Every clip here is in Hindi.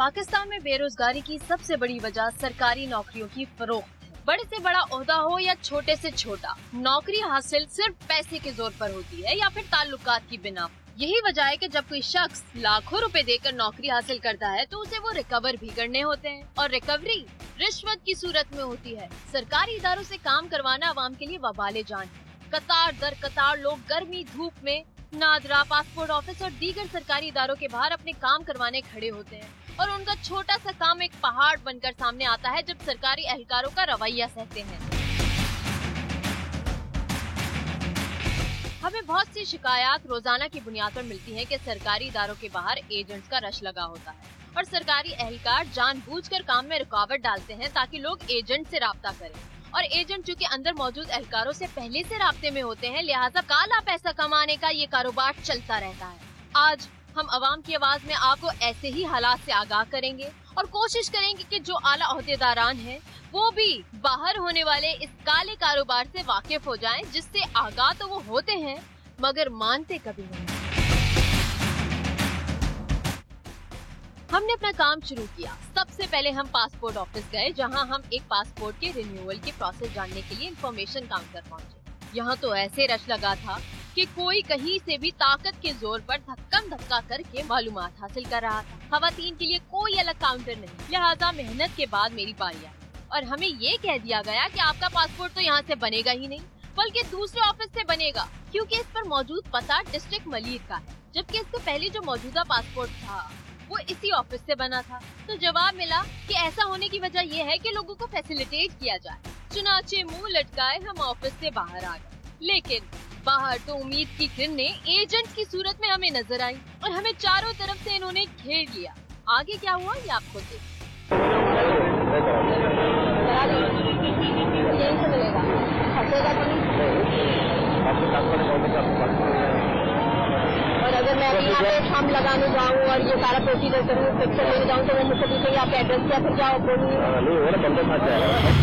पाकिस्तान में बेरोजगारी की सबसे बड़ी वजह सरकारी नौकरियों की फरोख्त है। बड़े से बड़ा ओहदा हो या छोटे से छोटा, नौकरी हासिल सिर्फ पैसे के जोर पर होती है या फिर ताल्लुकात की बिना। यही वजह है कि जब कोई शख्स लाखों रुपए देकर नौकरी हासिल करता है तो उसे वो रिकवर भी करने होते हैं, और रिकवरी रिश्वत की सूरत में होती है। सरकारी इदारों से काम करवाना अवाम के लिए वबाले जान है। कतार दर कतार लोग गर्मी धूप में नादरा, पासपोर्ट ऑफिस और दीगर सरकारी इदारों के बाहर अपने काम करवाने खड़े होते हैं, और उनका छोटा सा काम एक पहाड़ बनकर सामने आता है जब सरकारी एहलकारों का रवैया सहते हैं। हमें बहुत सी शिकायत रोजाना की बुनियाद पर मिलती हैं कि सरकारी इदारों के बाहर एजेंट्स का रश लगा होता है और सरकारी एहलकार जानबूझकर काम में रुकावट डालते हैं ताकि लोग एजेंट से राब्ता करें, और एजेंट चूँकि अंदर मौजूद एहलकारों से पहले से राब्ते में होते हैं, लिहाजा काला पैसा कमाने का ये कारोबार चलता रहता है। आज हम अवाम की आवाज में आपको ऐसे ही हालात से आगाह करेंगे और कोशिश करेंगे कि जो आला ओहदेदारान हैं वो भी बाहर होने वाले इस काले कारोबार से वाकिफ हो जाएं, जिससे आगाह तो वो होते हैं मगर मानते कभी नहीं। हमने अपना काम शुरू किया। सबसे पहले हम पासपोर्ट ऑफिस गए, जहां हम एक पासपोर्ट के रिन्यूअल की प्रोसेस जानने के लिए इंफॉर्मेशन काउंटर पहुंचे। यहाँ तो ऐसे रश लगा था कि कोई कहीं से भी ताकत के जोर पर धक्कम धक्का करके मालूमात हासिल कर रहा था। खवातीन के लिए कोई अलग काउंटर नहीं, लिहाजा मेहनत के बाद मेरी बारी आई और हमें ये कह दिया गया कि आपका पासपोर्ट तो यहाँ से बनेगा ही नहीं, बल्कि दूसरे ऑफिस से बनेगा, क्योंकि इस पर मौजूद पता डिस्ट्रिक्ट मलीर का है, जबकि इससे पहले जो मौजूदा पासपोर्ट था वो इसी ऑफिस से बना था। तो जवाब मिला कि ऐसा होने की वजह ये है कि लोगों को फैसिलिटेट किया जाए। चुनाचे मुंह लटकाए हम ऑफिस से बाहर आ गए, लेकिन बाहर तो उम्मीद की किरणें एजेंट की सूरत में हमें नजर आई और हमें चारों तरफ से इन्होंने घेर लिया। आगे क्या हुआ ये आपको और अगर मैं अभी यहाँ पे हम लगाने जाऊँ और ये सारा प्रोसीजर करूँ, पिक्चर लेने जाऊँ तो वो मुझसे पूछेंगे आपका एड्रेस क्या, फिर क्या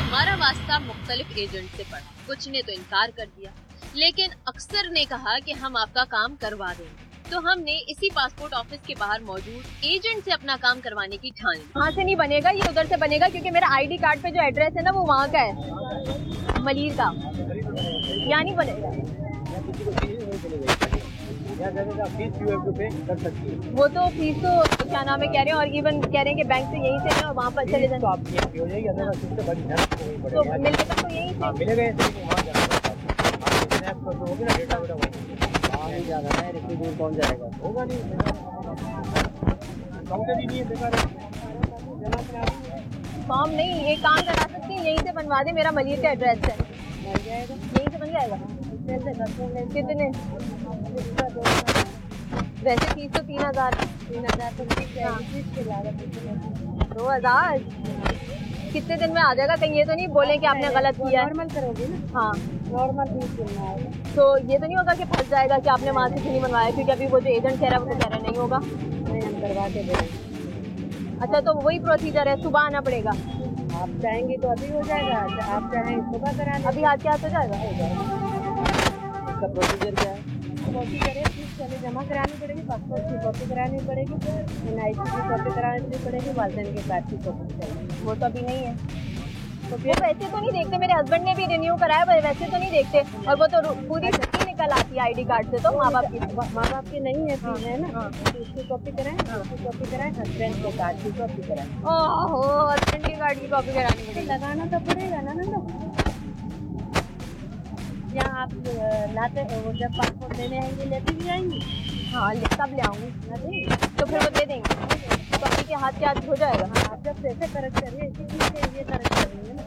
हमारा वास्ता मुख्तलिफ एजेंट से पड़ा। कुछ ने तो इनकार कर दिया, लेकिन अक्सर ने कहा कि हम आपका काम करवा देंगे। तो हमने इसी पासपोर्ट ऑफिस के बाहर मौजूद एजेंट से अपना काम करवाने की ठान ली। वहाँ से नहीं बनेगा, ये उधर से बनेगा, क्योंकि मेरा आईडी कार्ड पे जो एड्रेस है ना वो वहाँ का है, मलीर का। यहाँ नहीं बनेगा। वो तो फीस तो क्या नाम है कह रहे हैं, और इवन कह रहे हैं कि बैंक से यहीं से है, वहाँ पर चले जाए तो मिलने तक तो यहीं से मिलेगा। दूर कौन जाएगा, होगा नहीं, फॉर्म नहीं, ये काम करा सकती है, यहीं से बनवा दे, मेरा मलीर का एड्रेस है, यहीं से बन जाएगा। कितने वैसे फीस तो 3000 तो 2000 कितने दिन में आ जाएगा? कहीं ये तो नहीं बोले कि आपने गलत किया? नॉर्मल करोगे ना? हाँ नॉर्मल फीस देना है, तो ये तो नहीं होगा कि फंस जाएगा कि आपने वहाँ से नहीं बनवाया, क्योंकि अभी वो जो एजेंट कह रहा है वो तो कह रहा नहीं होगा। नहीं, हम करवा के देंगे। अच्छा, तो वही प्रोसीजर है, सुबह आना पड़ेगा? आप चाहेंगे तो अभी हो जाएगा, आप चाहेंगे सुबह कराने। अभी आज क्या हो जाएगा? इसका प्रोसीजर क्या है? प्रोसीजर है, फीस पहले जमा करानी पड़ेगी, पासपोर्ट की कॉपी करानी पड़ेगी, NIC की कॉपी करानी पड़ेगी, वालिदैन के कार्ड की कॉपी चाहिए। वो तो अभी नहीं है, तो फिर वैसे तो नहीं देखते। मेरे हस्बैंड ने भी रिन्यू कराया, वैसे तो नहीं देखते, और वो तो पूरी छुट्टी निकल आती है आईडी कार्ड से। तो माँ बाप की नहीं है, है ना, उसकी कॉपी कराएं, उसकी कॉपी कराएं, हस्बैंड के कार्ड की कॉपी कराएं। ओहो, हस्बैंड के कार्ड की कॉपी करानी पड़ेगी, लगाना तो पड़ेगा ना। यहाँ आप लाते वो जब पासपोर्ट लेने आएंगे लेते भी आएंगे? हाँ, कब ले आऊँगी? तो फिर वो दे देंगे, कॉपी के हाथ के हाथ हो जाएगा। हाँ, जब पैसे खर्च करिए इसी चीज़ के लिए खर्च करेंगे ना,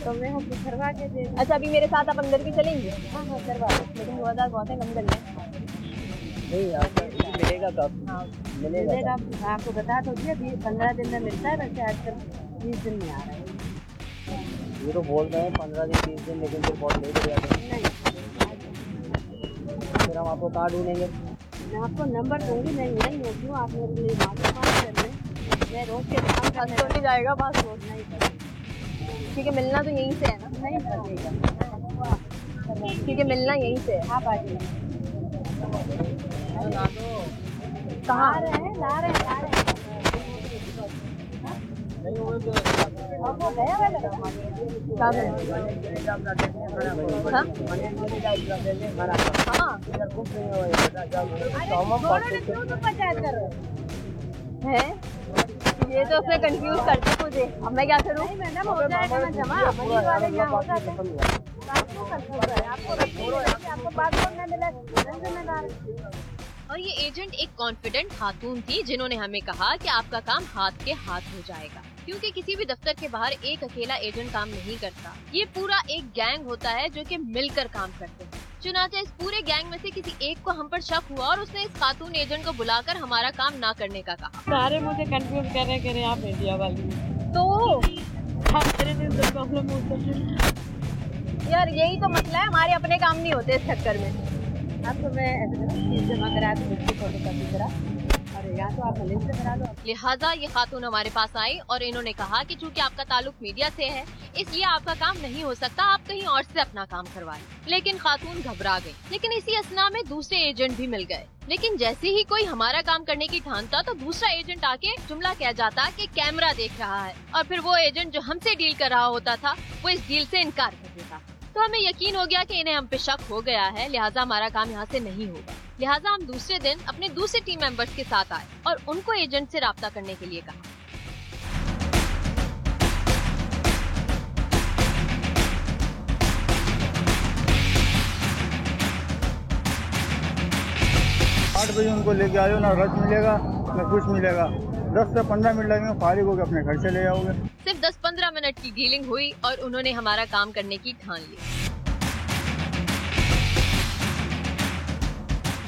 तो मैं हम करवा के दे। अच्छा, अभी मेरे साथ आप अंदर भी चलेंगे? हाँ करवा, लेकिन 2000 बहुत है, कम कर लें। नहीं, आपको मिलेगा कब? हाँ मिलेगा, आपको बता तो दिया 15 दिन में मिलता है, वैसे आजकल 20 दिन में आ रहा है। ये तो बोल रहे हैं 15 दिन 20 दिन, लेकिन फिर बहुत लेट हो जाते हैं। नहीं, फिर हम आपको कार्ड ढूंढेंगे, मैं आपको नंबर दूंगी। नहीं होती हूँ, आप मेरे लिए मालूमात कर लें, मैं रोज के काम करने तो नहीं जाएगा पासपोर्ट नहीं, क्योंकि मिलना तो यहीं से है ना। नहीं करेगा, क्योंकि मिलना यहीं से है। आप आ जाइए, कहाँ ला रहे हैं? है ये तो उसने कंफ्यूज करती मुझे, अब मैं क्या करूँ? और ये एजेंट एक कॉन्फिडेंट खातून थी जिन्होंने हमें कहा कि आपका काम हाथ के हाथ हो जाएगा, क्योंकि किसी भी दफ्तर के बाहर एक अकेला एजेंट काम नहीं करता। ये पूरा एक गैंग होता है जो कि मिलकर काम करते हैं। चुनाचे इस पूरे गैंग में से किसी एक को हम पर शक हुआ और उसने इस खातून एजेंट को बुलाकर हमारा काम ना करने का कहा। सारे मुझे कंफ्यूज कर रहे आप इंडिया वाली तो प्रॉब्लम होता है यार, यही तो मसला है, हमारे अपने काम नहीं होते इस चक्कर में। आपको मैं ऐसे जमा करा दूँ फोटोकॉपी करा, अरे या तो आप लिंक से करा दो। लिहाजा ये खातून हमारे पास आई और इन्होंने कहा कि चूंकि आपका ताल्लुक मीडिया से है इसलिए आपका काम नहीं हो सकता, आप कहीं और से अपना काम करवाएं। लेकिन खातून घबरा गई। लेकिन इसी असना में दूसरे एजेंट भी मिल गए। लेकिन जैसे ही कोई हमारा काम करने की ठानता तो दूसरा एजेंट आके जुमला कह जाता कि कैमरा देख रहा है, और फिर वो एजेंट जो हमसे डील कर रहा होता था वो इस डील से इनकार कर देता। तो हमें यकीन हो गया कि इन्हें हम पे शक हो गया है, लिहाजा हमारा काम यहाँ से नहीं होगा। लिहाजा हम दूसरे दिन अपने दूसरे टीम मेंबर्स के साथ आए और उनको एजेंट से राब्ता करने के लिए कहा। 8 बजे उनको लेके आयो, ना रश मिलेगा ना कुछ मिलेगा। 10 से 15 मिनट लगेंगे, फारिग होकर अपने घर चले जाओगे। सिर्फ 10-15 मिनट की डीलिंग हुई और उन्होंने हमारा काम करने की ठान ली।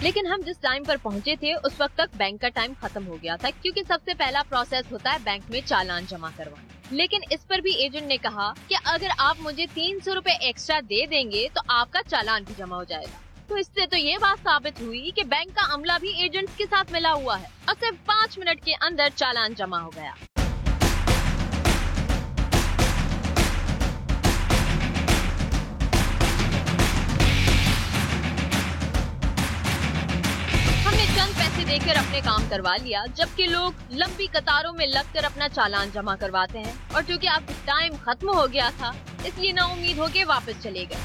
लेकिन हम जिस टाइम पर पहुंचे थे उस वक्त तक बैंक का टाइम खत्म हो गया था, क्योंकि सबसे पहला प्रोसेस होता है बैंक में चालान जमा करवाना। लेकिन इस पर भी एजेंट ने कहा कि अगर आप मुझे 300 रुपए एक्स्ट्रा दे देंगे तो आपका चालान भी जमा हो जाएगा। तो इससे तो ये बात साबित हुई कि बैंक का अमला भी एजेंट्स के साथ मिला हुआ है और सिर्फ 5 मिनट के अंदर चालान जमा हो गया। पैसे देकर अपने काम करवा लिया, जबकि लोग लंबी कतारों में लगकर अपना चालान जमा करवाते हैं। और क्योंकि अब टाइम खत्म हो गया था इसलिए ना उम्मीद होके वापस चले गए।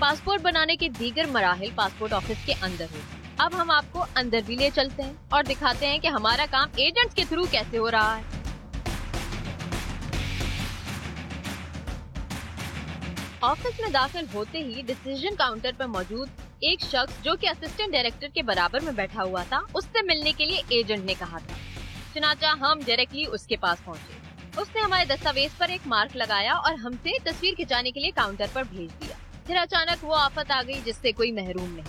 पासपोर्ट बनाने के दीगर मराहिल पासपोर्ट ऑफिस के अंदर होते। अब हम आपको अंदर भी ले चलते हैं और दिखाते हैं कि हमारा काम एजेंट्स के थ्रू कैसे हो रहा है। ऑफिस में दाखिल होते ही डिसीजन काउंटर पर मौजूद एक शख्स जो कि असिस्टेंट डायरेक्टर के बराबर में बैठा हुआ था, उससे मिलने के लिए एजेंट ने कहा था। चुनाचा हम डायरेक्टली उसके पास पहुंचे। उसने हमारे दस्तावेज पर एक मार्क लगाया और हमसे तस्वीर खिंचाने के लिए काउंटर पर भेज दिया। फिर अचानक वो आफत आ गई जिससे कोई महरूम नहीं।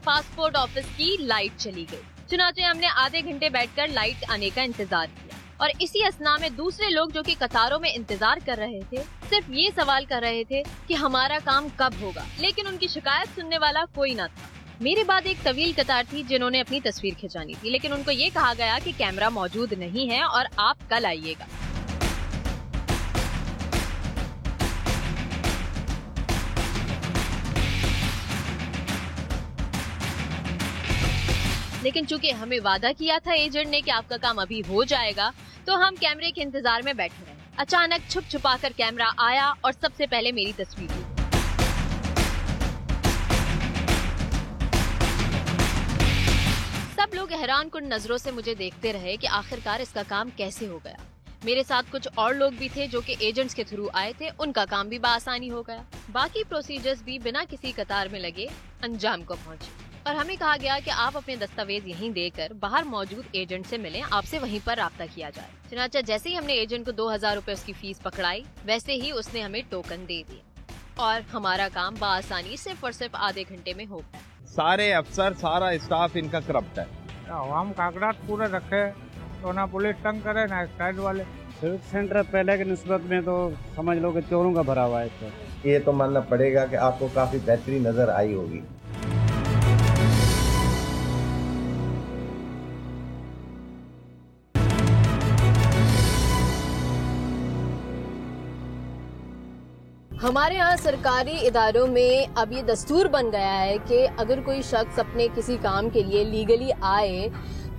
पासपोर्ट ऑफिस की लाइट चली गई। चुनाचे हमने आधे घंटे बैठकर लाइट आने का इंतजार किया और इसी असना में दूसरे लोग जो कि कतारों में इंतजार कर रहे थे सिर्फ ये सवाल कर रहे थे कि हमारा काम कब होगा, लेकिन उनकी शिकायत सुनने वाला कोई न था। मेरे बाद एक तवील कतार थी जिन्होंने अपनी तस्वीर खिंचानी थी, लेकिन उनको ये कहा गया कि कैमरा मौजूद नहीं है और आप कल आइएगा। लेकिन चूंकि हमें वादा किया था एजेंट ने कि आपका काम अभी हो जाएगा, तो हम कैमरे के इंतजार में बैठे रहे। अचानक छुप छुपा कर कैमरा आया और सबसे पहले मेरी तस्वीर ली। सब लोग हैरानकुन नजरों से मुझे देखते रहे कि आखिरकार इसका काम कैसे हो गया। मेरे साथ कुछ और लोग भी थे जो कि एजेंट्स के थ्रू आए थे, उनका काम भी बआसानी हो गया। बाकी प्रोसीजर्स भी बिना किसी कतार में लगे अंजाम को पहुंचे और हमें कहा गया कि आप अपने दस्तावेज यहीं देकर बाहर मौजूद एजेंट से मिलें, आपसे वहीं पर राब्ता किया जाए। चुनाचा जैसे ही हमने एजेंट को 2000 रुपए उसकी फीस पकड़ाई, वैसे ही उसने हमें टोकन दे दिया और हमारा काम बआसानी सिर्फ और सिर्फ आधे घंटे में हो गया। सारे अफसर, सारा स्टाफ इनका करप्ट है। हम कागजात पूरे रखे तो ना पुलिस तंग करे ना एक्साइज वाले। सिविक सेंटर पहले की निस्बत में तो समझ लो कि चोरों का भरा हुआ है। ये तो मानना पड़ेगा कि आपको काफी बेहतरीन नजर आई होगी। हमारे यहाँ सरकारी इदारों में अब ये दस्तूर बन गया है कि अगर कोई शख्स अपने किसी काम के लिए लीगली आए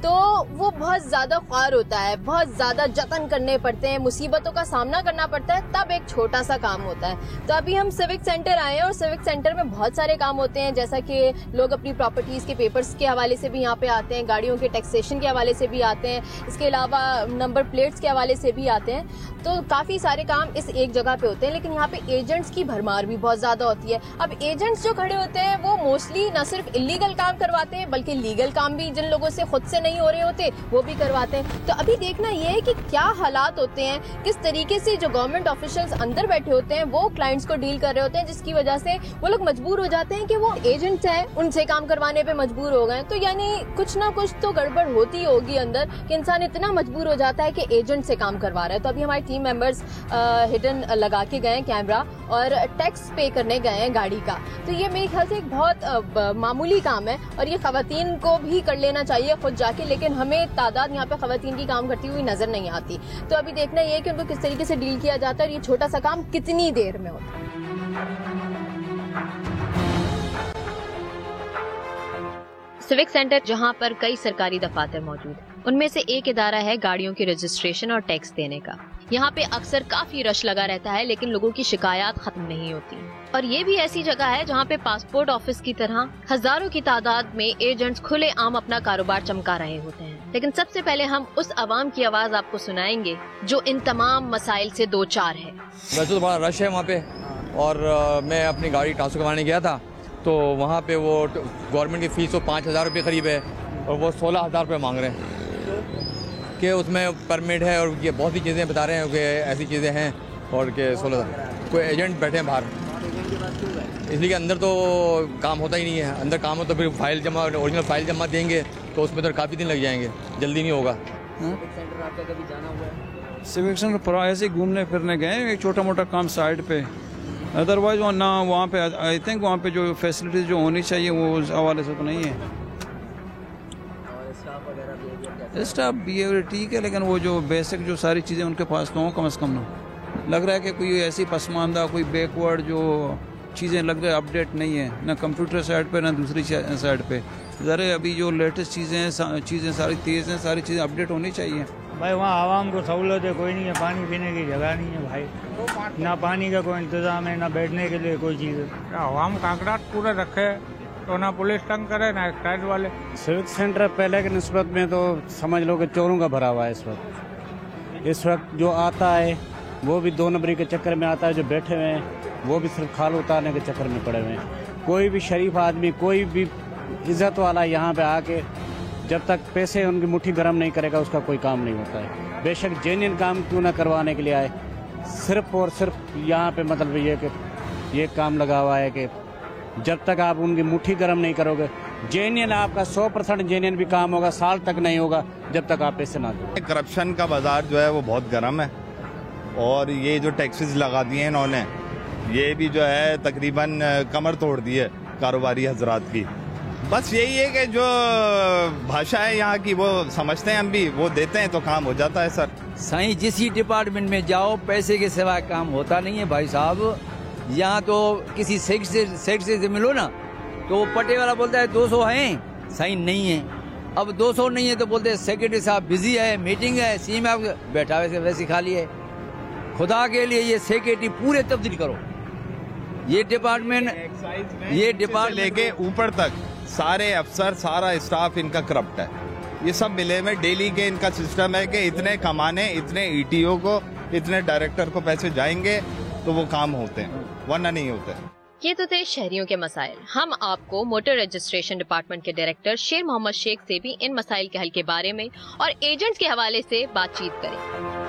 तो वो बहुत ज़्यादा ख्वार होता है, बहुत ज़्यादा जतन करने पड़ते हैं, मुसीबतों का सामना करना पड़ता है, तब एक छोटा सा काम होता है। तो अभी हम सिविक सेंटर आए हैं और सिविक सेंटर में बहुत सारे काम होते हैं, जैसा कि लोग अपनी प्रॉपर्टीज़ के पेपर्स के हवाले से भी यहाँ पे आते हैं, गाड़ियों के टैक्सेशन के हवाले से भी आते हैं, इसके अलावा नंबर प्लेट्स के हवाले से भी आते हैं। तो काफ़ी सारे काम इस एक जगह पे होते हैं, लेकिन यहाँ पे एजेंट्स की भरमार भी बहुत ज़्यादा होती है। अब एजेंट्स जो खड़े होते हैं वो मोस्टली न सिर्फ इलीगल काम करवाते हैं बल्कि लीगल काम भी जिन लोगों से खुद से नहीं हो रहे होते वो भी करवाते हैं। तो अभी देखना ये है कि क्या हालात होते हैं, किस तरीके से जो गवर्नमेंट ऑफिशियल्स अंदर बैठे होते हैं वो क्लाइंट्स को डील कर रहे होते हैं, जिसकी वजह से वो लोग मजबूर हो जाते हैं कि वो एजेंट्स हैं उनसे काम करवाने पे मजबूर हो गए। तो यानी कुछ ना कुछ तो गड़बड़ होती होगी अंदर कि इंसान इतना मजबूर हो जाता है कि एजेंट से काम करवा रहा है। तो अभी हमारे टीम मेंबर्स हिडन लगा के गए कैमरा और टैक्स पे करने गए हैं गाड़ी का। तो ये मेरे ख्याल से एक बहुत मामूली काम है और ये खवातीन को भी कर लेना चाहिए खुद जाके, लेकिन हमें तादाद यहाँ पे खवातीन की काम करती हुई नजर नहीं आती। तो अभी देखना ये है कि उनको किस तरीके से डील किया जाता है और ये छोटा सा काम कितनी देर में होता है। सिविक सेंटर जहां पर कई सरकारी दफातर मौजूद है, उनमें से एक इदारा है गाड़ियों की रजिस्ट्रेशन और टैक्स देने का। यहाँ पे अक्सर काफी रश लगा रहता है लेकिन लोगों की शिकायत खत्म नहीं होती। और ये भी ऐसी जगह है जहाँ पे पासपोर्ट ऑफिस की तरह हजारों की तादाद में एजेंट्स खुले आम अपना कारोबार चमका रहे होते हैं। लेकिन सबसे पहले हम उस अवाम की आवाज आपको सुनाएंगे जो इन तमाम मसाइल से दो चार है। वैसे तो बड़ा रश है वहाँ पे और मैं अपनी गाड़ी ट्रांसफर करवाने गया था तो वहाँ पे वो गवर्नमेंट की फीस तो 5,000 रुपये करीब है और वो 16,000 रुपये मांग रहे हैं कि उसमें परमिट है और ये बहुत सी चीज़ें बता रहे हैं कि ऐसी चीज़ें हैं और कि 16,000 कोई एजेंट बैठे हैं बाहर, इसलिए कि अंदर तो काम होता ही नहीं है। अंदर काम हो तो फिर फाइल जमा ओरिजिनल फाइल जमा देंगे तो उसमें तो काफ़ी दिन लग जाएंगे, जल्दी नहीं होगा। सिविक सेंटर ऐसे घूमने फिरने गए, एक छोटा मोटा काम साइड पे, अदरवाइज ना वहाँ पे आई थिंक वहाँ पे जो फैसिलिटीज जो होनी चाहिए वो उस हवाले से तो नहीं है। स्टाफ बिहेवियर ठीक है लेकिन वो जो बेसिक जो सारी चीज़ें उनके पास तो हो कम से कम ना। लग रहा है कि कोई ऐसी पसमानदा कोई बैकवर्ड जो चीज़ें लग रहा है अपडेट नहीं है, ना कंप्यूटर साइड पे ना दूसरी साइड पे। ज़रा अभी जो लेटेस्ट चीज़ें सारी तेज़ हैं, सारी चीज़ें अपडेट होनी चाहिए। भाई वहाँ आवाम को सहूलत है कोई नहीं है, पानी पीने की जगह नहीं है भाई, ना पानी का कोई इंतजाम है ना बैठने के लिए कोई चीज़ है। आवाम कागजात पूरे रखे तो ना पुलिस तंग करे ना एक्साइज वाले। सिविक सेंटर पहले की निस्बत में तो समझ लो कि चोरों का भरा हुआ है इस वक्त जो आता है वो भी 2 नंबरी के चक्कर में आता है, जो बैठे हुए हैं वो भी सिर्फ खाल उतारने के चक्कर में पड़े हुए हैं। कोई भी शरीफ आदमी कोई भी इज्जत वाला यहाँ पे आके जब तक पैसे उनकी मुट्ठी गर्म नहीं करेगा उसका कोई काम नहीं होता है। बेशक जेन्युइन काम क्यों ना करवाने के लिए आए, सिर्फ और सिर्फ यहाँ पे मतलब ये कि ये काम लगा हुआ है कि जब तक आप उनकी मुट्ठी गर्म नहीं करोगे, जेन्युइन आपका 100% जेन्युइन भी काम होगा साल तक नहीं होगा जब तक आप पैसे ना दो। करप्शन का बाजार जो है वो बहुत गर्म है और ये जो टैक्सेस लगा दिए हैं इन्होंने ये भी जो है तकरीबन कमर तोड़ दी है कारोबारी हजरात की। बस यही है कि जो भाषा है यहाँ की वो समझते हैं, हम भी वो देते हैं तो काम हो जाता है। सर साईं जिस ही डिपार्टमेंट में जाओ पैसे के सिवा काम होता नहीं है भाई साहब। यहाँ तो किसी सेक्रेटरी से मिलो ना तो पटे वाला बोलता है 200 हैं, साईं नहीं है। अब 200 नहीं है तो बोलते हैं सेक्रेटरी साहब बिजी है, मीटिंग है, सीएम बैठा वैसे खाली है। खुदा के लिए ये सेक्रेटरी पूरे तब्दील करो। ये डिपार्टमेंट लेके ऊपर तक सारे अफसर सारा स्टाफ इनका करप्ट है। ये सब मिले में डेली के इनका सिस्टम है कि इतने कमाने, इतने ईटीओ को, इतने डायरेक्टर को पैसे जाएंगे तो वो काम होते हैं, वरना नहीं होते। ये तो थे शहरियों के मसाइल। हम आपको मोटर रजिस्ट्रेशन डिपार्टमेंट के डायरेक्टर शेर मोहम्मद शेख से भी इन मसाइल के हल के बारे में और एजेंट्स के हवाले से बातचीत करें।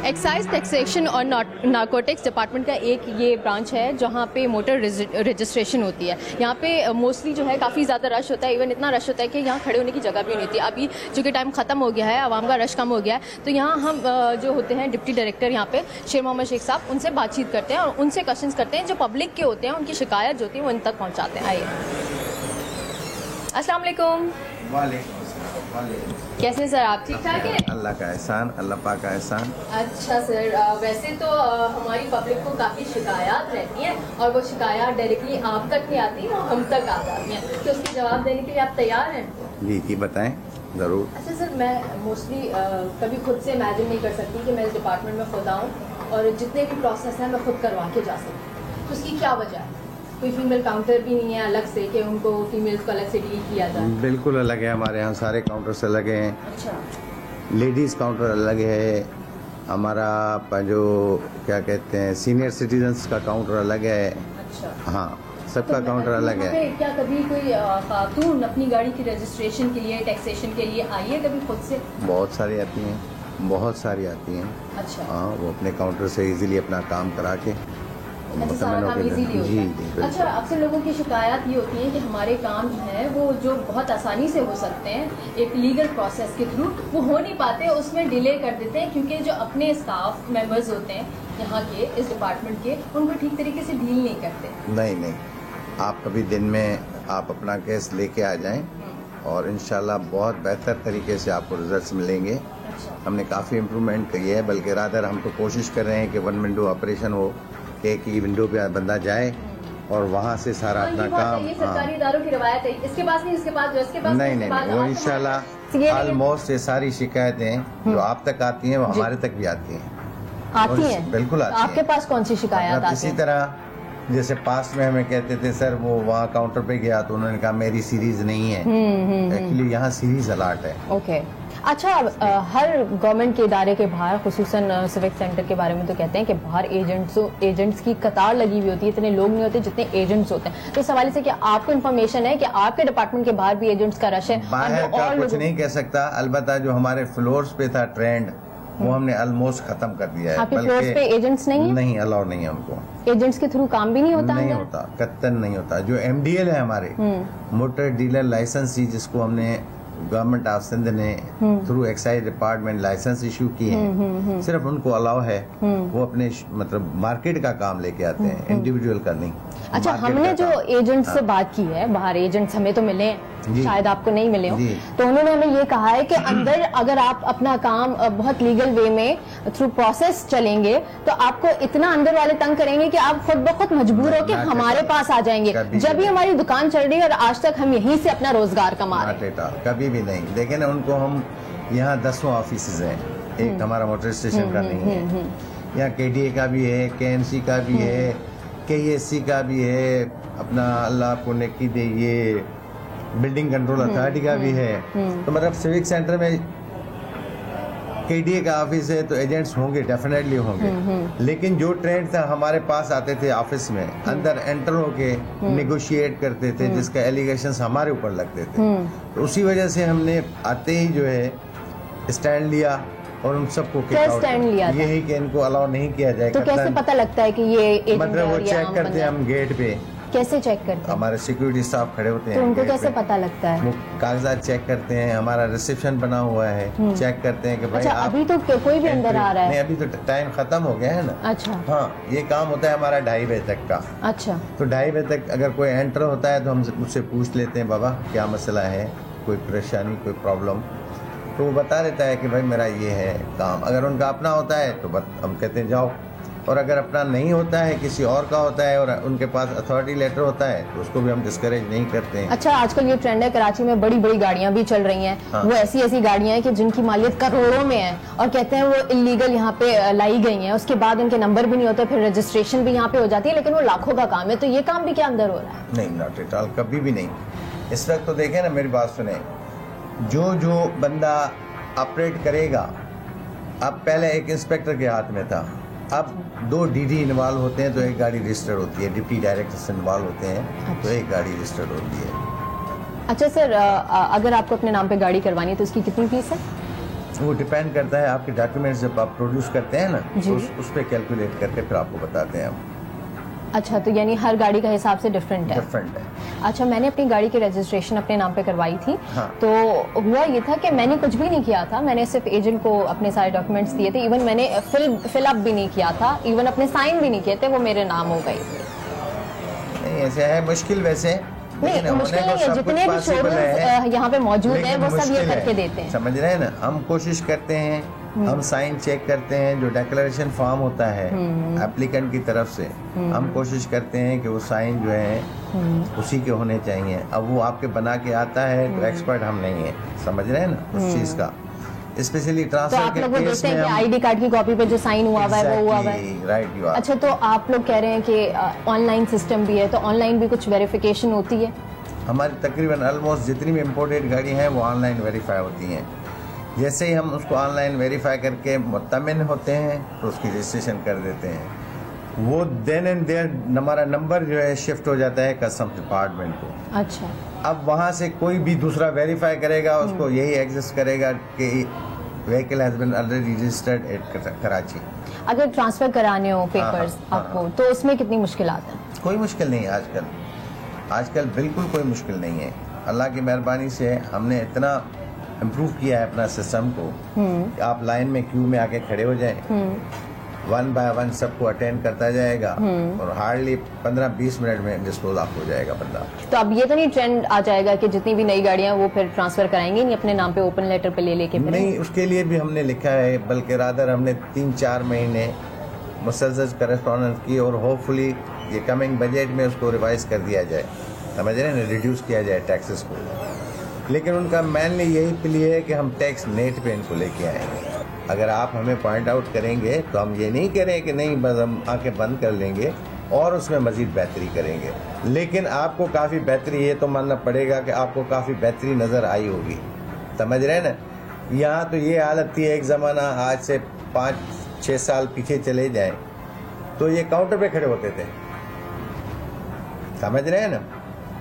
एक्साइज टैक्सेशन और नारकोटिक्स डिपार्टमेंट का एक ये ब्रांच है जहाँ पे मोटर रजिस्ट्रेशन होती है। यहाँ पे मोस्टली जो है काफ़ी ज़्यादा रश होता है, इवन इतना रश होता है कि यहाँ खड़े होने की जगह भी नहीं होती। अभी चूँकि टाइम ख़त्म हो गया है, आवाम का रश कम हो गया है, तो यहाँ हम जो होते हैं डिप्टी डायरेक्टर यहाँ पे शेर मोहम्मद शेख साहब, उनसे बातचीत करते हैं और उनसे क्वेश्चन करते हैं जो पब्लिक के होते हैं, उनकी शिकायत जो होती है वो इन तक पहुँचाते हैं। आइए। अस्सलाम वालेकुम। कैसे सर, आप ठीक ठाक हैं? अल्लाह का एहसान, अल्लाह पाक का एहसान। अच्छा सर, वैसे तो हमारी पब्लिक को काफ़ी शिकायत रहती हैं और वो शिकायत डायरेक्टली आप तक नहीं आती, वो हम तक आ जाती हैं, तो उसकी जवाब देने के लिए आप तैयार हैं? जी बताएं, ज़रूर। अच्छा सर, मैं मोस्टली कभी खुद से इमेजिन नहीं कर सकती कि मैं इस डिपार्टमेंट में खुद आऊँ और जितने भी प्रोसेस हैं मैं खुद करवा के जा सकूँ, तो उसकी क्या वजह है? कोई फीमेल काउंटर भी नहीं है अलग से कि उनको फीमेल्स को अलग से डील किया जाए? बिल्कुल अलग है, हमारे यहाँ सारे काउंटर्स अलग हैं। अच्छा। लेडीज़ काउंटर अलग है, हमारा जो क्या कहते हैं सीनियर सिटीजन्स का काउंटर अलग है। अच्छा। हाँ, सबका तो काउंटर अलग है। क्या कभी कोई खातून अपनी गाड़ी की रजिस्ट्रेशन के लिए, टैक्सेशन के लिए आई है कभी खुद से? बहुत सारी आती हैं, बहुत सारी आती हैं। अच्छा। हाँ, वो अपने काउंटर से इजीली अपना काम करा के अच्छा, सारा काम इजीली होता है। अच्छा, अक्सर लोगों की शिकायत ये होती है कि हमारे काम जो है वो जो बहुत आसानी से हो सकते हैं एक लीगल प्रोसेस के थ्रू, वो हो नहीं पाते, उसमें डिले कर देते हैं क्योंकि जो अपने स्टाफ मेंबर्स होते हैं यहाँ के इस डिपार्टमेंट के, उनको ठीक तरीके से डील नहीं करते। नहीं, आप कभी दिन में आप अपना केस लेके आ जाएं और इंशाल्लाह बहुत बेहतर तरीके से आपको रिजल्ट्स मिलेंगे। हमने काफ़ी इम्प्रूवमेंट की है, बल्कि रादर हम तो कोशिश कर रहे हैं कि 1 विंडो ऑपरेशन हो, एक ही विंडो पे बंदा जाए और वहाँ से सारा अपना काम। ये सरकारी इदारों की रवायत है, इसके पास नहीं, इसके पास इसके पास नहीं, वो इंशाल्लाह ऑलमोस्ट ये सारी शिकायतें जो आप तक आती हैं वो हमारे तक भी आती हैं। बिल्कुल आती हैं। आपके पास कौन सी शिकायत आती है? इसी तरह जैसे पास्ट में हमें कहते थे सर वो वहाँ काउंटर पे गया तो उन्होंने कहा मेरी सीरीज नहीं है, एक्चुअली यहाँ सीरीज अलर्ट है। ओके। अच्छा, हर गवर्नमेंट के इदारे के बाहर, खुसूसन सिविक सेंटर के बारे में तो कहते हैं कि बाहर एजेंट्स की कतार लगी हुई होती है, इतने लोग नहीं होते जितने एजेंट्स होते हैं, तो इस हवाले से क्या आपको इन्फॉर्मेशन है कि आपके डिपार्टमेंट के बाहर भी एजेंट्स का रश है? बाहर का कुछ नहीं कह सकता, अलबत्ता जो हमारे फ्लोर्स पे था ट्रेंड वो हमने ऑलमोस्ट खत्म कर दिया है। आपके फ्लोर्स पे एजेंट्स नहीं है? नहीं, अलाउ नहीं है हमको। एजेंट्स के थ्रू काम भी नहीं होता? नहीं होता, कत्तन नहीं होता। जो MDL है हमारे मोटर डीलर लाइसेंसी, जिसको हमने गवर्नमेंट ऑफ सिंध ने through excise department license issue किए हैं, सिर्फ उनको अलाउ है, वो अपने मतलब मार्केट का काम लेके आते हैं, इंडिविजुअल का नहीं। अच्छा, हमने जो एजेंट से बात की है, बाहर एजेंट्स हमें तो मिले, शायद आपको नहीं मिले हो, तो उन्होंने हमें ये कहा है कि अंदर अगर आप अपना काम बहुत लीगल वे में थ्रू प्रोसेस चलेंगे तो आपको इतना अंदर वाले तंग करेंगे कि आप खुद ब खुद मजबूर हो कि हमारे पास आ जाएंगे, जब भी हमारी दुकान चल रही है और आज तक हम यहीं से अपना रोजगार कमा रहे हैं। कभी भी नहीं। देखे ना, उनको हम यहाँ 10 ऑफिस हैं, एक हमारा मोटर स्टेशन का नहीं है, यहाँ KDA का भी है, KNC का भी है, KSC का भी है, अपना अल्लाह आपको नेकी दे ये बिल्डिंग कंट्रोल अथॉरिटी का भी है। तो मतलब सिविक सेंटर में KDA का ऑफिस है तो एजेंट्स होंगे, डेफिनेटली होंगे, लेकिन जो ट्रेंड था हमारे पास आते थे ऑफिस में, अंदर एंटर होके नेगोशिएट करते थे, जिसका एलिगेशंस हमारे ऊपर लगते थे, तो उसी वजह से हमने आते ही जो है स्टैंड लिया और उन सबको स्टैंड लिया, यही कि इनको अलाउ नहीं किया जाएगा। तो कैसे पता लगता है कि ये मतलब वो चेक करते हैं हम गेट पे। कैसे चेक करते हैं? हमारे सिक्योरिटी स्टाफ खड़े होते हैं, तो उनको कैसे पता लगता है? वो कागजात चेक करते हैं, हमारा रिसेप्शन बना हुआ है, चेक करते हैं कि भाई अच्छा, अभी तो कोई भी अंदर आ रहा है? नहीं, अभी तो टाइम खत्म हो गया है ना। अच्छा। हाँ, ये काम होता है हमारा 2:30 बजे तक का। अच्छा। तो 2:30 बजे तक अगर कोई एंटर होता है तो हम उससे पूछ लेते हैं, बाबा क्या मसला है, कोई परेशानी, कोई प्रॉब्लम, तो वो बता देता है कि भाई मेरा ये है काम। अगर उनका अपना होता है तो हम कहते हैं जाओ, और अगर अपना नहीं होता है, किसी और का होता है और उनके पास अथॉरिटी लेटर होता है तो उसको भी हम डिस्करेज नहीं करते हैं। अच्छा, आजकल ये ट्रेंड है, कराची में बड़ी बड़ी गाड़ियां भी चल रही हैं। हाँ। वो ऐसी गाड़ियां हैं कि जिनकी मालियत करोड़ों में है और कहते हैं वो इलीगल यहाँ पे लाई गई हैं, उसके बाद उनके नंबर भी नहीं होते, फिर रजिस्ट्रेशन भी यहाँ पे हो जाती है, लेकिन वो लाखों का काम है। तो ये काम भी क्या अंदर हो रहा है? नहीं, नॉट एट ऑल, कभी भी नहीं। इस वक्त तो देखें ना, मेरी बात सुने, जो बंदा ऑपरेट करेगा, अब पहले एक इंस्पेक्टर के हाथ में था, अब 2 DD इन्वॉल्व होते हैं तो एक गाड़ी रजिस्टर्ड होती है, डिप्टी डायरेक्टर इन्वॉल्व होते हैं तो एक गाड़ी रजिस्टर्ड होती है। अच्छा सर, अगर आपको अपने नाम पे गाड़ी करवानी है तो उसकी कितनी फीस है? वो डिपेंड करता है, आपके डॉक्यूमेंट्स जब आप प्रोड्यूस करते हैं ना तो उस पर कैलकुलेट करके फिर आपको बताते हैं हम। अच्छा, तो यानी हर गाड़ी का हिसाब से डिफरेंट है? डिफरेंट है। अच्छा, मैंने अपनी गाड़ी की रजिस्ट्रेशन अपने नाम पे करवाई थी। हाँ। तो हुआ ये था कि मैंने कुछ भी नहीं किया था, मैंने सिर्फ एजेंट को अपने सारे डॉक्यूमेंट्स दिए थे, इवन मैंने फिल अप भी नहीं किया था, इवन अपने साइन भी नहीं किए थे, वो मेरे नाम हो गई। नहीं, ऐसे है मुश्किल, वैसे लेकिन होने मुश्किल को नहीं है, सब जितने कुछ भी possible शोरूम यहाँ पे मौजूद है लेकिन वो सब ये मुश्किल करके है। देते हैं। समझ रहे हैं ना, हम कोशिश करते हैं, हम साइन चेक करते हैं, जो डिक्लेरेशन फॉर्म होता है एप्लीकेंट की तरफ से, हम कोशिश करते हैं कि वो साइन जो है उसी के होने चाहिए। अब वो आपके बना के आता है तो एक्सपर्ट हम नहीं है, समझ रहे हैं ना उस चीज का। स्पेशली तो ट्रांसफर आप के लोग वो केस देखते में हैं कि हम आईडी कार्ड की कॉपी पे जो साइन हुआ हुआ है वो हुआ हुआ है। Right you are. अच्छा, तो आप लोग कह रहे हैं कि ऑनलाइन सिस्टम भी है, तो ऑनलाइन भी कुछ वेरिफिकेशन होती है? हमारी तकरीबन ऑलमोस्ट जितनी भी इम्पोर्टेड गाड़ी हैं वो ऑनलाइन वेरीफाई होती हैं। जैसे ही हम उसको ऑनलाइन वेरीफाई करके मुतमिन होते हैं तो उसकी रजिस्ट्रेशन कर देते हैं। वो देन एंड देयर हमारा नंबर जो है शिफ्ट हो जाता है कस्टम्स डिपार्टमेंट को। अच्छा, अब वहाँ से कोई भी दूसरा वेरीफाई करेगा, उसको यही एग्जिस्ट करेगा कि vehicle has been already registered at Karachi. अगर ट्रांसफर कराने हो पेपर्स हाँ, आपको, तो उसमें कितनी मुश्किल आता है? कोई मुश्किल नहीं है आजकल बिल्कुल कोई मुश्किल नहीं है। अल्लाह की मेहरबानी से हमने इतना इम्प्रूव किया है अपना सिस्टम को कि आप लाइन में क्यू में आके खड़े हो जाएं, 1 बाय 1 सबको अटेंड करता जाएगा और हार्डली 15-20 मिनट में डिस्पोज ऑफ हो जाएगा बंदा। तो अब ये तो नहीं ट्रेंड आ जाएगा कि जितनी भी नई गाड़ियां वो फिर ट्रांसफर कराएंगे नहीं अपने नाम पे, ओपन लेटर पे ले लेके? नहीं, उसके लिए भी हमने लिखा है, बल्कि रादर हमने 3-4 महीने मुसलसल करस्पॉन्डेंस की और होपफुली ये कमिंग बजट में उसको रिवाइज कर दिया जाए, समझ रहे हैं ना, रिड्यूस किया जाए टैक्सेस को। लेकिन उनका मेनली यही प्ली है कि हम टैक्स नेट पे इनको लेके आएंगे। अगर आप हमें पॉइंट आउट करेंगे तो हम ये नहीं करें कि नहीं बस हम आंखें बंद कर लेंगे और उसमें मजीद बेहतरी करेंगे। लेकिन आपको काफ़ी बेहतरी ये तो मानना पड़ेगा कि आपको काफ़ी बेहतरी नज़र आई होगी, समझ रहे हैं ना। यहाँ तो ये हालत थी एक ज़माना, आज से 5-6 साल पीछे चले जाएं तो ये काउंटर पे खड़े होते थे, समझ रहे हैं ना,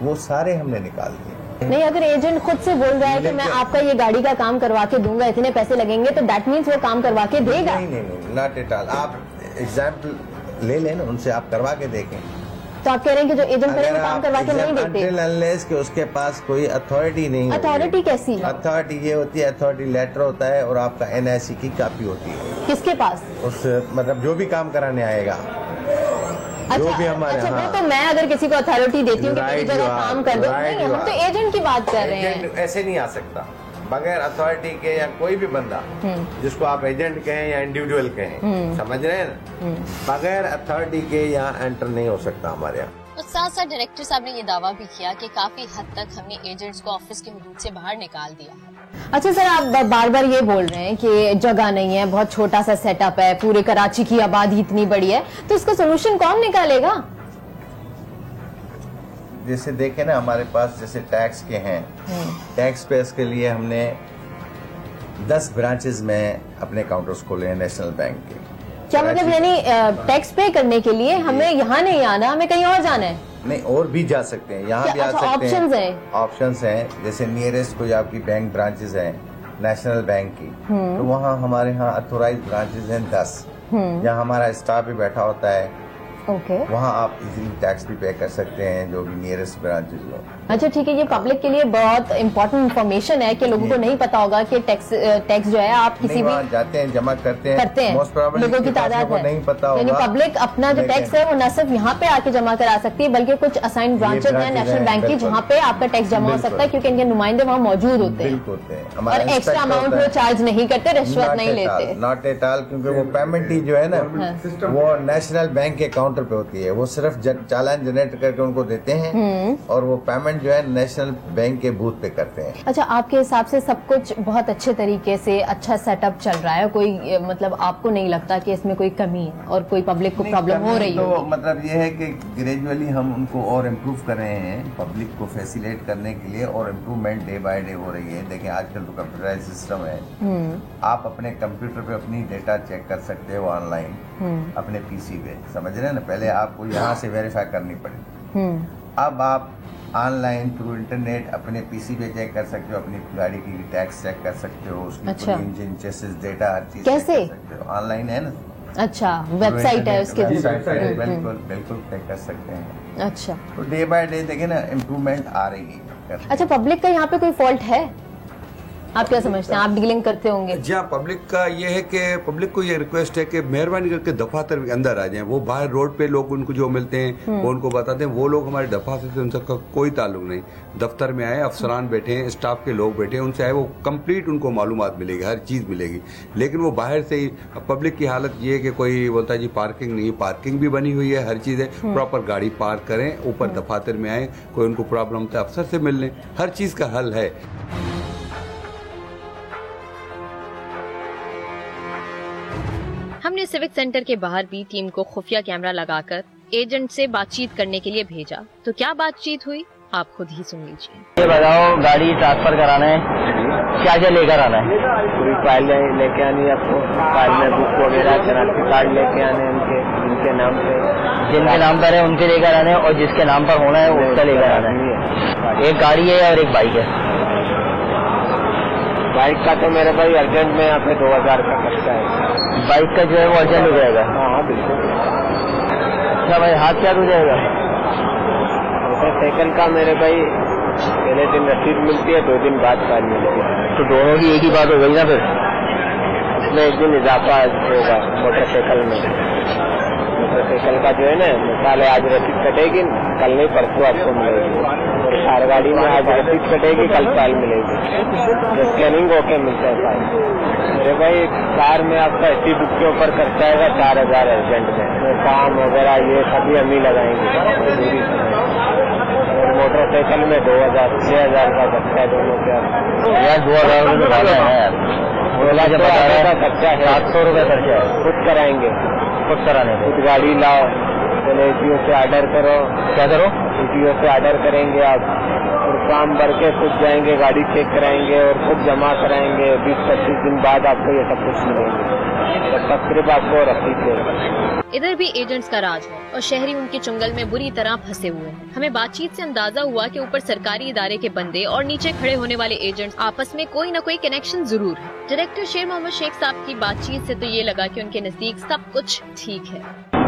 वो सारे हमने निकाल दिए। नहीं, अगर एजेंट खुद से बोल रहा है कि मैं आपका ये गाड़ी का काम करवा के दूंगा, इतने पैसे लगेंगे, तो दैट मीन्स वो काम करवा के देगा? नहीं, नॉट एट ऑल। आप एग्जाम्पल ले लें ना उनसे, आप करवा के देखें। तो आप कह रहे हैं कि जो एजेंट करे वो काम करवा के नहीं देते? अनलेस कि उसके पास कोई अथॉरिटी नहीं है। अथॉरिटी कैसी? अथॉरिटी ये होती है, अथॉरिटी लेटर होता है और आपका NIC की कॉपी होती है। किसके पास? उस मतलब जो भी काम कराने आएगा, जो भी हमारे। अच्छा, हाँ। तो मैं अगर किसी को अथॉरिटी देती हूँ कि मेरी जगह काम कर दो, नहीं, हम तो एजेंट की बात कर रहे हैं। ऐसे नहीं आ सकता बगैर अथॉरिटी के, या कोई भी बंदा जिसको आप एजेंट कहें या इंडिविजुअल कहें, समझ रहे हैं ना, बगैर अथॉरिटी के यहाँ एंटर नहीं हो सकता हमारे यहाँ। तो साथ साथ डायरेक्टर साहब ने ये दावा भी किया कि काफी हद तक हमने एजेंट्स को ऑफिस की हदूद से बाहर निकाल दिया है। अच्छा सर, आप बार बार ये बोल रहे हैं कि जगह नहीं है, बहुत छोटा सा सेटअप है, पूरे कराची की आबादी इतनी बड़ी है, तो इसका सोल्यूशन कौन निकालेगा? जैसे देखें ना, हमारे पास जैसे टैक्स के हैं, टैक्स पेस के लिए हमने 10 ब्रांचेस में अपने काउंटर्स खोले हैं नेशनल बैंक के। क्या मतलब, यानी टैक्स पे करने के लिए हमें यहाँ नहीं आना, हमें कहीं और जाना है? नहीं, और भी जा सकते हैं, यहाँ भी आ सकते हैं। ऑप्शंस हैं? ऑप्शंस हैं, जैसे नियरेस्ट कोई आपकी बैंक ब्रांचेस हैं नेशनल बैंक की, तो वहाँ हमारे यहाँ अथोराइज ब्रांचेस हैं 10, जहाँ हमारा स्टाफ भी बैठा होता है। वहाँ आप इजीली टैक्स भी पे कर सकते हैं, जो भी नियरेस्ट ब्रांचेस हो। अच्छा ठीक है, ये पब्लिक के लिए बहुत इंपॉर्टेंट इन्फॉर्मेशन है कि लोगों को नहीं पता होगा कि टैक्स जो है आप किसी भी जाते हैं जमा करते हैं मोस्ट प्रोबेबली लोगों की तादाद है, नहीं पता होगा। यानी पब्लिक अपना जो टैक्स है वो न सिर्फ यहाँ पे आके जमा करा सकती है, बल्कि कुछ असाइंड ब्रांचेस हैं नेशनल बैंक की जहाँ पे आपका टैक्स जमा हो सकता है, क्योंकि इनके नुमाइंदे वहाँ मौजूद होते हैं और एक्स्ट्रा अमाउंट वो चार्ज नहीं करते, रिश्वत नहीं लेते। नॉट एट ऑल, क्योंकि वो पेमेंट ही जो है ना वो नेशनल बैंक के काउंटर पे होती है, वो सिर्फ चालान जनरेट करके उनको देते हैं और वो पेमेंट जो है नेशनल बैंक के बूथ पे करते हैं। अच्छा, आपके हिसाब से सब कुछ बहुत अच्छे तरीके से अच्छा सेटअप चल रहा है, कोई मतलब आपको नहीं लगता कि इसमें कोई कमी है और कोई पब्लिक को प्रॉब्लम हो रही है? तो मतलब ये है कि ग्रेजुअली हम उनको और इम्प्रूव कर रहे हैं, पब्लिक को फैसिलिटेट करने के लिए, और इम्प्रूवमेंट डे बाय डे हो रही है। देखिए आजकल तो कंप्यूटराइज सिस्टम है, आप अपने कंप्यूटर पे अपनी डेटा चेक कर सकते हो ऑनलाइन अपने पीसी पे, समझ रहे हैं ना। पहले आपको यहाँ से वेरीफाई करनी पड़ी, अब आप ऑनलाइन थ्रू इंटरनेट अपने पीसी पे चेक कर सकते हो, अपनी गाड़ी की टैक्स चेक कर सकते हो, उसकी इंजन चेसिस डेटा हर चीज कैसे चेक कर सकते हो, ऑनलाइन है ना। अच्छा, वेबसाइट है उसके? बिल्कुल चेक कर सकते हैं। अच्छा, तो डे बाय डे देखे ना इम्प्रूवमेंट आ रही है। अच्छा, पब्लिक का यहाँ पे कोई फॉल्ट है? आप क्या समझते हैं? आप डीलिंग करते होंगे? जी हाँ, पब्लिक का ये है कि पब्लिक को ये रिक्वेस्ट है कि मेहरबानी करके दफातर के अंदर आ जाएं। वो बाहर रोड पे लोग उनको जो मिलते हैं वो उनको बताते हैं, वो लोग हमारे दफातर से उनका कोई ताल्लुक नहीं। दफ्तर में आए, अफसरान बैठे हैं, स्टाफ के लोग बैठे हैं, उनसे आए वो कंप्लीट उनको मालूमात मिलेगी, हर चीज़ मिलेगी। लेकिन वो बाहर से ही पब्लिक की हालत ये है कि कोई बोलता है जी पार्किंग नहीं है, पार्किंग भी बनी हुई है, हर चीज़ है, प्रॉपर गाड़ी पार्क करें, ऊपर दफातर में आए, कोई उनको प्रॉब्लम होता है अफसर से मिल लें, हर चीज़ का हल है। हमने सिविक सेंटर के बाहर भी टीम को खुफिया कैमरा लगाकर एजेंट से बातचीत करने के लिए भेजा। तो क्या बातचीत हुई, आप खुद ही सुन लीजिए। ये बताओ, गाड़ी ट्रांसफर कराना है, क्या क्या लेकर आना है? पूरी फाइल लेके आनी है आपको, फाइल में बुक वगैरह, शनाख्ती कार्ड लेके आने उनके नाम पे, जिनके नाम पर है उनके लेकर आने, और जिसके नाम पर होना है उसका लेकर आना है। एक गाड़ी है और एक बाइक है। बाइक का तो मेरे भाई अर्जेंट में यहाँ पे 2000 का खर्चा है। बाइक का जो है वो अर्जेंट हो जाएगा? हाँ बिल्कुल। अच्छा भाई, हाथ क्या हो जाएगा? मोटरसाइकिल का मेरे भाई पहले दिन रसीद मिलती है, 2 दिन बाद फाइल मिलती है। तो दोनों की एक ही बात हो गई ना फिर? इसमें 1 दिन इजाफा होगा मोटरसाइकिल में। मोटरसाइकिल का जो है ना, मिसाल आज रसीद कटेगी, कल नहीं परसों आपको मिलेगी। और कार गाड़ी में आज रसीद कटेगी, कल फाइल मिलेगी। तो स्कैनिंग होके मिलता है फाइल। अरे भाई, कार में आपका एसी बुक के ऊपर खर्चा आएगा 4000 अर्जेंट में, तो काम वगैरह ये सभी हम ही लगाएंगे। और मोटरसाइकिल में 2000 6000 का खर्चा है दोनों का यार। 2000 रुपये ज्यादा है यार। का खर्चा है 700 रुपये खर्चा है। खुद कराएंगे, खुद कराने, खुद गाड़ी लाओ, पहले एटीओ से ऑर्डर करो। क्या करो? एटीओ से ऑर्डर करेंगे आप, और काम भर के खुद जाएंगे, गाड़ी चेक कराएंगे और खुद जमा कराएंगे। 20-25 दिन बाद आपको ये सब कुछ मिलेंगे, तब तक सिर्फ आपको रसीद देगा। इधर भी एजेंट्स का राज है और शहरी उनके चुंगल में बुरी तरह फंसे हुए हैं। हमें बातचीत से अंदाजा हुआ कि ऊपर सरकारी इदारे के बंदे और नीचे खड़े होने वाले एजेंट्स आपस में कोई न कोई कनेक्शन जरूर है। डायरेक्टर शेर मोहम्मद शेख साहब की बातचीत से तो ये लगा कि उनके नजदीक सब कुछ ठीक है।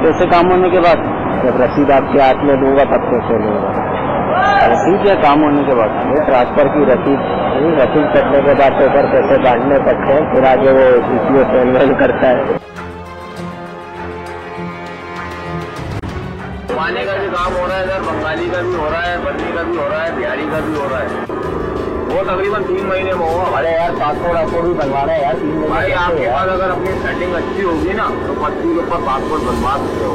पैसे काम होने के बाद जब रसीद आपके हाथ में दूंगा तब पैसे लूंगा। रसीद या काम होने के बाद ट्रांसफर की रसीद करने के बाद पेपर पैसे बांटने पड़ते हैं, फिर आगे वो सीसीओ से एनरोल करता है। पानी का भी काम हो रहा है इधर, बंगाली का भी हो रहा है, बर्मी का भी हो रहा है, बिहारी का भी हो रहा है। वो तकरीबन 3 महीने में होगा। अरे यार, पासपोर्ट भी बनवाना है यार 3 महीने। भाई आपके पास अगर अपनी सेटिंग अच्छी होगी ना तो 25 के ऊपर पासपोर्ट बनवा सकते हो।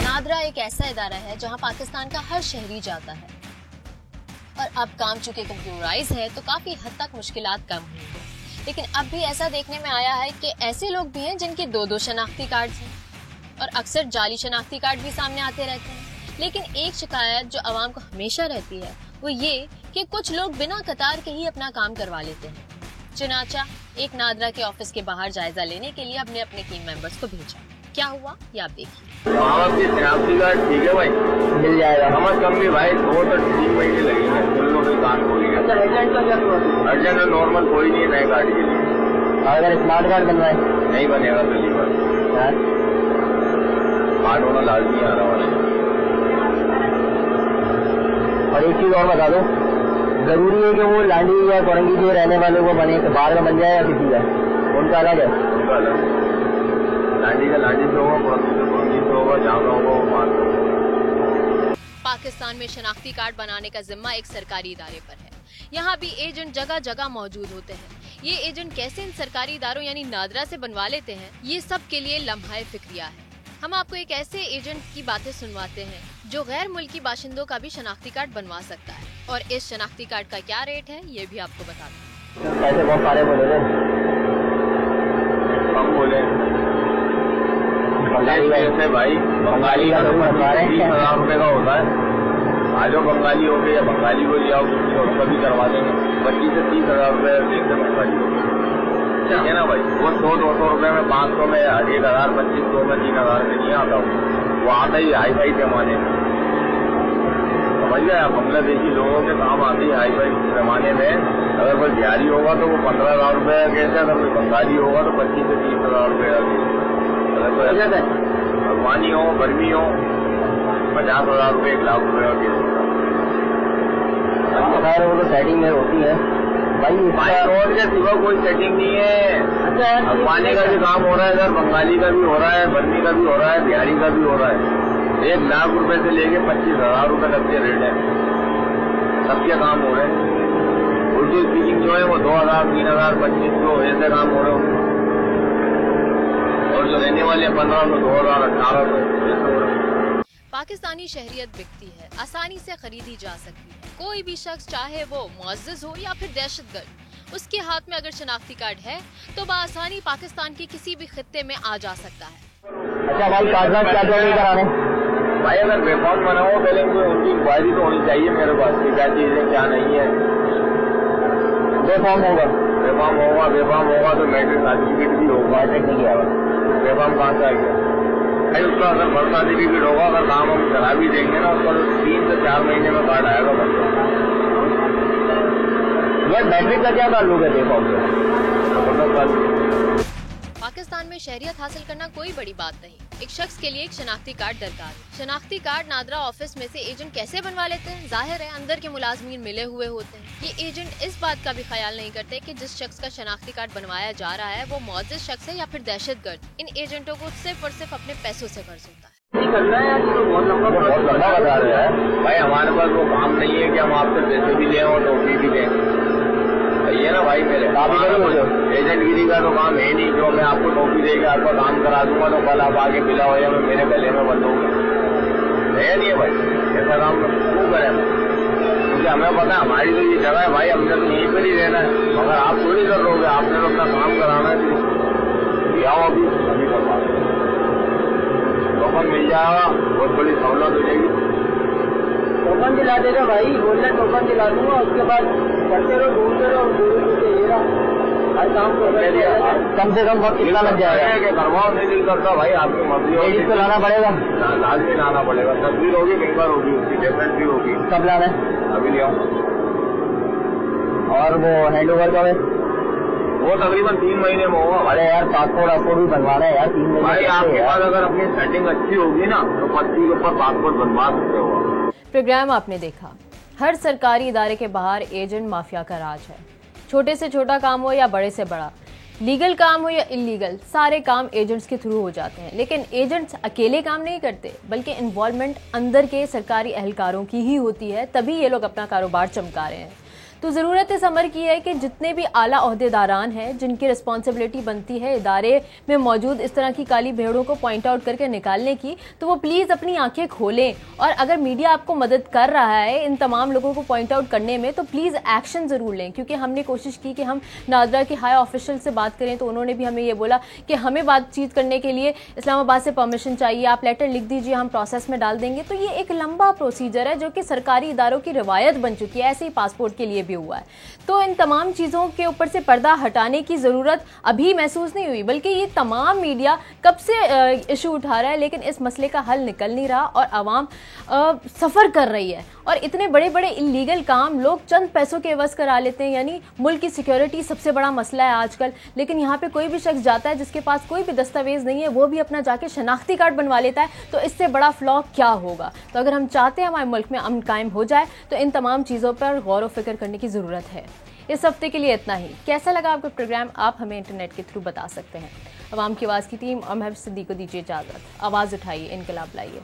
नादरा एक ऐसा इदारा है जहां पाकिस्तान का हर शहरी जाता है और अब काम चूंकि कंप्यूटराइज है तो काफी हद तक मुश्किलात कम हुई है। लेकिन अब भी ऐसा देखने में आया है कि ऐसे लोग भी हैं जिनके 2-2 शनाख्ती कार्ड हैं और अक्सर जाली शनाख्ती कार्ड भी सामने आते रहते हैं। लेकिन एक शिकायत जो आवाम को हमेशा रहती है वो ये कि कुछ लोग बिना कतार के ही अपना काम करवा लेते हैं। चुनाचा एक नादरा के ऑफिस के बाहर जायजा लेने के लिए अपने टीम मेंबर्स को भेजा। क्या हुआ ये आप देखिए। आपकी शनाख्ती कार्ड ठीक है भाई, मिल जाएगा। कम से कम भी भाई 2 से 3 महीने लगेंगे। दोनों की काम हो गई। अच्छा, एजेंट का क्या हुआ? अर्जेंट नॉर्मल कोई नहीं है नए गाड़ी के लिए। अगर स्मार्ट कार्ड बनवाए नहीं बनेगा पहली बार। कार्ड होना लाजमी आ रहा वाला। और एक चीज और बता दो, जरूरी है कि वो लांडी या कोरंगी जो रहने वाले को बने, बाहर में बन जाए या किसी का, उनका अलग है। उनका अलग, लांडी का लांडी से होगा, कोरंगी से होगा, जहाँ का होगा वो बात होगा। पाकिस्तान में शनाख्ती कार्ड बनाने का जिम्मा एक सरकारी इदारे पर है। यहाँ भी एजेंट जगह जगह मौजूद होते हैं। ये एजेंट कैसे इन सरकारी इदारों यानी नादरा से बनवा लेते हैं, ये सब के लिए लम्हा फिक्रिया है। हम आपको एक ऐसे एजेंट की बातें सुनवाते हैं जो गैर मुल्की बाशिंदों का भी शनाख्ती कार्ड बनवा सकता है, और इस शनाख्ती कार्ड का क्या रेट है ये भी आपको बताते हैं। पैसे बहुत सारे बोले थे, कम बोले भाई। बंगाली का तो 30,000 रुपए का होता है। आज बंगाली हो गए या बंगाली को लिया उसका भी करवा देंगे। 25 से 30,000 रुपए देखते बंगाली हो ठीक है ना भाई। वो 100-200 रुपए में, 500 में, 1,000, 2500 में, 3,000 में नहीं आता वो आता ही हाई फाई पैमाने में। समझ गए आप, बांग्लादेशी लोगों के काम आते ही हाई फाई पैमाने में। अगर कोई अगर बिहारी होगा तो वो 15,000 रुपये का केस है, अगर कोई बंगाली होगा तो 25 से 30,000 रुपये का केस है। भगवानी हो, बर्मी हो, 50,000 रुपये, 1 लाख रुपये का केस होगा। वो तो सेटिंग में होती है भाई रोड के सिवा कोई सेटिंग नहीं है। भगवानी का भी काम हो रहा है इधर, बंगाली का भी हो रहा है, बर्मी का भी हो रहा है, बिहारी का भी हो रहा है। 1 लाख रुपए से लेके 25,000 रुपये तक के रेट है, सबके काम हो रहे हैं। उर्दू स्पीकिंग जो है वो 2,000, 3,000, 2500 ऐसे काम हो रहे होंगे, और जो रहने वाले 15 तो 2,000, 1800। पाकिस्तानी शहरियत बिकती है, आसानी से खरीदी जा सकती है। कोई भी शख्स चाहे वो मुअज़्ज़िज़ हो या फिर दहशतगर्द, उसके हाथ में अगर शनाख्ती कार्ड है तो बआसानी पाकिस्तान के किसी भी खित्ते में आ जा सकता है। अच्छा भाई, कागजात क्या नहीं कराने भाई? अगर बेफाम बना हो पहले उनकी इंक्वायरी तो होनी चाहिए मेरे पास कि क्या चीजें क्या नहीं है। बेफाम होगा? बेफाम होगा तो मैट्रिक सर्टिफिकेट भी होगा। नहीं किया बेफाम कहाँ से आ गया भाई? उसका अगर बर्थ सर्टिफिकेट होगा, अगर काम हम करा भी देंगे ना, उसका तो 3 से 4 महीने में कार्ड आएगा बच्चों। यार मैट्रिक का क्या ताल्लुक है बेफाम से? पाकिस्तान में शहरियत हासिल करना कोई बड़ी बात नहीं। एक शख्स के लिए एक शनाख्ती कार्ड दरकार है। शनाख्ती कार्ड नादरा ऑफिस में से एजेंट कैसे बनवा लेते हैं? जाहिर है अंदर के मुलाजमीन मिले हुए होते हैं। ये एजेंट इस बात का भी ख्याल नहीं करते कि जिस शख्स का शनाख्ती कार्ड बनवाया जा रहा है वो मुअज़्ज़िज़ शख्स है या फिर दहशतगर्द। इन एजेंटों को सिर्फ और सिर्फ अपने पैसों से गर्ज होता है। बहुत लंबा बता रहा है भाई। हमारे पास वो काम नहीं है कि हम आपसे पैसे भी लें और टोपी भी लें। ये ना भाई, मेरे एजेंटगिरी का तो काम है नहीं जो मैं आपको टोपी देके आपका काम करा दूंगा तो कल आप आगे मिला हो या मैं मेरे गले में बंधोगे, है नहीं है भाई। ऐसा काम क्यों करें? क्योंकि हमें पता है हमारी तो ये जगह है भाई, हमने तो यहीं पर ही रहना है। मगर आप थोड़ी कर लोगे, आपने तो अपना काम कराना है। आओ अभी करवा दो, टोकन मिल जाएगा, बहुत बड़ी सहूलत हो जाएगी। टोकन दिला देगा भाई, बोलना टोकन दिला दूंगा, उसके बाद करते रहो, ढूंढते रहो, हर काम को कम से कम वक्त कितना लग जाएगा? करवाओ, नहीं दिल करता भाई, आपकी मर्जी तो लाना पड़ेगा, लाजमी लाना पड़ेगा। तस्वीर होगी, पेपर होगी, उसकी डेफिनेट भी होगी। कब लाना है? अभी ले आओ। और वो हैंड ओवर का वो तकरीबन 3 महीने में होगा। अरे यार पासपोर्ट भी बनवाना है यार, 3 महीने। भाई आपके पास अगर अपनी सेटिंग अच्छी होगी ना तो 25 के ऊपर पासपोर्ट बनवा सकते हो। प्रोग्राम आपने देखा, हर सरकारी इदारे के बाहर एजेंट माफिया का राज है। छोटे से छोटा काम हो या बड़े से बड़ा, लीगल काम हो या इलीगल, सारे काम एजेंट्स के थ्रू हो जाते हैं। लेकिन एजेंट्स अकेले काम नहीं करते, बल्कि इन्वॉल्वमेंट अंदर के सरकारी एहलकारों की ही होती है, तभी ये लोग अपना कारोबार चमका रहे हैं। तो ज़रूरत इस अमर की है कि जितने भी आला ओहदेदारान हैं जिनकी रिस्पॉन्सिबिलिटी बनती है इदारे में मौजूद इस तरह की काली भेड़ों को पॉइंट आउट करके निकालने की, तो वो प्लीज़ अपनी आंखें खोलें। और अगर मीडिया आपको मदद कर रहा है इन तमाम लोगों को पॉइंट आउट करने में, तो प्लीज़ एक्शन ज़रूर लें। क्योंकि हमने कोशिश की कि हम नादरा के हाई ऑफिशियल से बात करें तो उन्होंने भी हमें ये बोला कि हमें बातचीत करने के लिए इस्लामाबाद से परमिशन चाहिए, आप लेटर लिख दीजिए, हम प्रोसेस में डाल देंगे। तो ये एक लंबा प्रोसीजर है जो कि सरकारी इदारों की रवायत बन चुकी है, ऐसे ही पासपोर्ट के लिए भी हुआ है। तो इन तमाम चीज़ों के ऊपर से पर्दा हटाने की ज़रूरत अभी महसूस नहीं हुई, बल्कि ये तमाम मीडिया कब से इशू उठा रहा है लेकिन इस मसले का हल निकल नहीं रहा और आवाम सफ़र कर रही है। और इतने बड़े बड़े इलीगल काम लोग चंद पैसों के एवज करा लेते हैं, यानी मुल्क की सिक्योरिटी सबसे बड़ा मसला है आजकल। लेकिन यहाँ पे कोई भी शख्स जाता है जिसके पास कोई भी दस्तावेज़ नहीं है, वो भी अपना जाके शनाख्ती कार्ड बनवा लेता है, तो इससे बड़ा फ्लॉ क्या होगा। तो अगर हम चाहते हैं हमारे मुल्क में अमन कायम हो जाए तो इन तमाम चीज़ों पर गौर व फिक्र करने की ज़रूरत है। इस हफ्ते के लिए इतना ही। कैसा लगा आपका प्रोग्राम आप हमें इंटरनेट के थ्रू बता सकते हैं। अवाम की आवाज़ की टीम और महबूब सिद्दीक को दीजिए इजाज़त। आवाज़ उठाइए, इनकलाब लाइए।